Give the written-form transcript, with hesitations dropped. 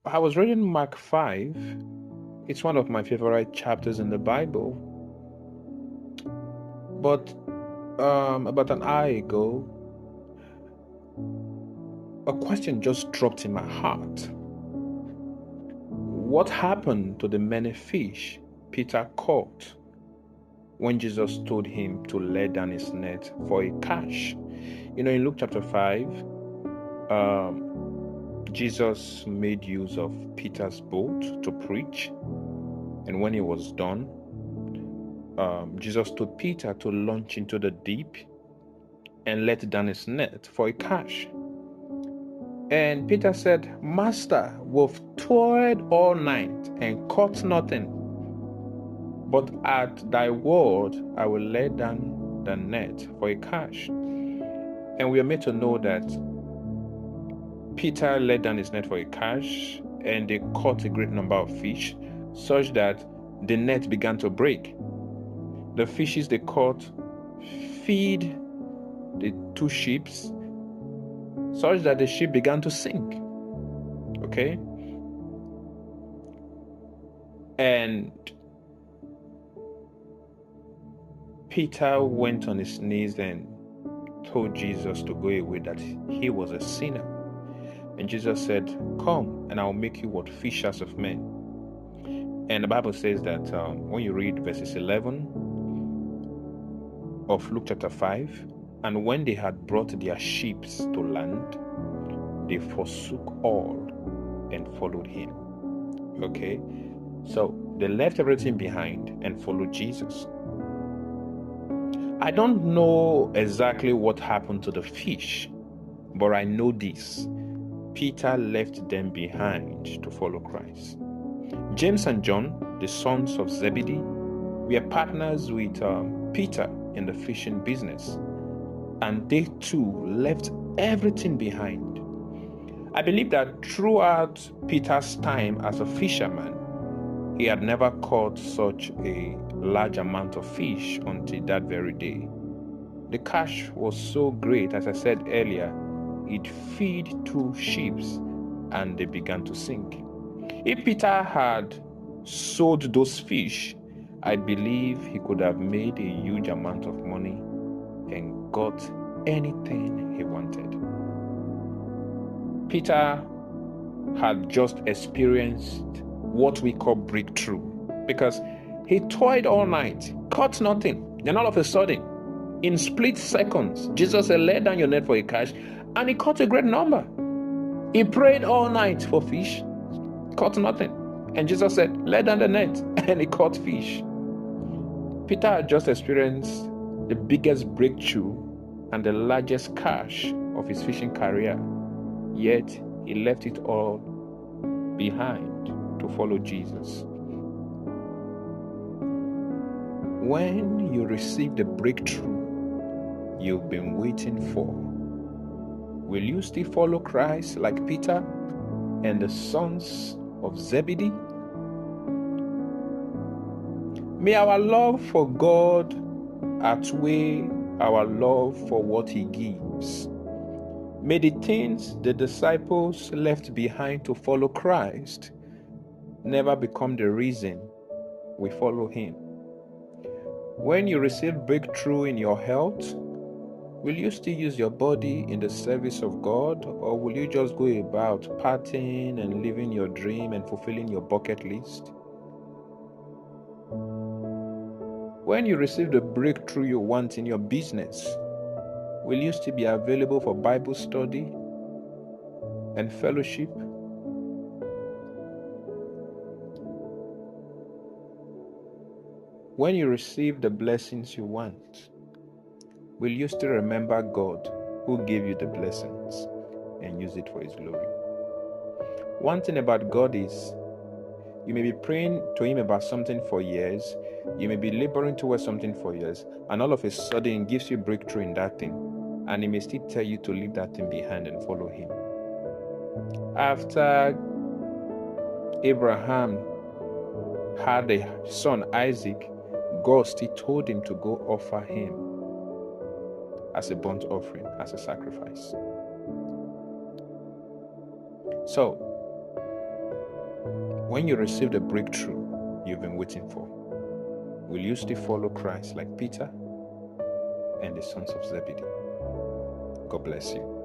I was reading Mark 5. It's one of my favorite chapters in the Bible. But about an hour ago, a question just dropped in my heart. What happened to the many fish Peter caught when Jesus told him to let down his net for a catch? In Luke chapter 5, Jesus made use of Peter's boat to preach. And when he was done, Jesus told Peter to launch into the deep and let down his net for a catch. And Peter said, "Master, we've toiled all night and caught nothing. But at thy word, I will let down the net for a catch." And we are made to know that Peter let down his net for a catch, and they caught a great number of fish, such that the net began to break. The fishes they caught feed the two ships, such that the ship began to sink. Okay? And Peter went on his knees and told Jesus to go away, that he was a sinner. And Jesus said, "Come, and I'll make you what? Fishers of men." And the Bible says that when you read verses 11 of Luke chapter 5, and when they had brought their ships to land, they forsook all and followed him. Okay? So they left everything behind and followed Jesus. I don't know exactly what happened to the fish, but I know this: Peter left them behind to follow Christ. James and John, the sons of Zebedee, were partners with Peter in the fishing business, and they too left everything behind. I believe that throughout Peter's time as a fisherman, he had never caught such a large amount of fish until that very day. The catch was so great, as I said earlier, it fed two ships and they began to sink. If Peter had sold those fish, I believe he could have made a huge amount of money and got anything he wanted. Peter had just experienced what we call breakthrough, because he toiled all night, caught nothing. Then all of a sudden, in split seconds, Jesus said, "Lay down your net for a catch," and he caught a great number. He prayed all night for fish, caught nothing. And Jesus said, "Lay down the net," and he caught fish. Peter had just experienced the biggest breakthrough and the largest catch of his fishing career, yet he left it all behind to follow Jesus. When you receive the breakthrough you've been waiting for, will you still follow Christ like Peter and the sons of Zebedee? May our love for God outweigh our love for what He gives. May the things the disciples left behind to follow Christ never become the reason we follow Him. When you receive breakthrough in your health, will you still use your body in the service of God, or will you just go about partying and living your dream and fulfilling your bucket list? When you receive the breakthrough you want in your business, will you still be available for Bible study and fellowship? When you receive the blessings you want, will you still remember God who gave you the blessings and use it for His glory? One thing about God is, you may be praying to Him about something for years, you may be laboring towards something for years, and all of a sudden He gives you breakthrough in that thing, and He may still tell you to leave that thing behind and follow Him. After Abraham had a son, Isaac, God still told him to go offer him as a burnt offering, as a sacrifice. So, When you receive the breakthrough you've been waiting for, will you still follow Christ like Peter and the sons of Zebedee? God bless you.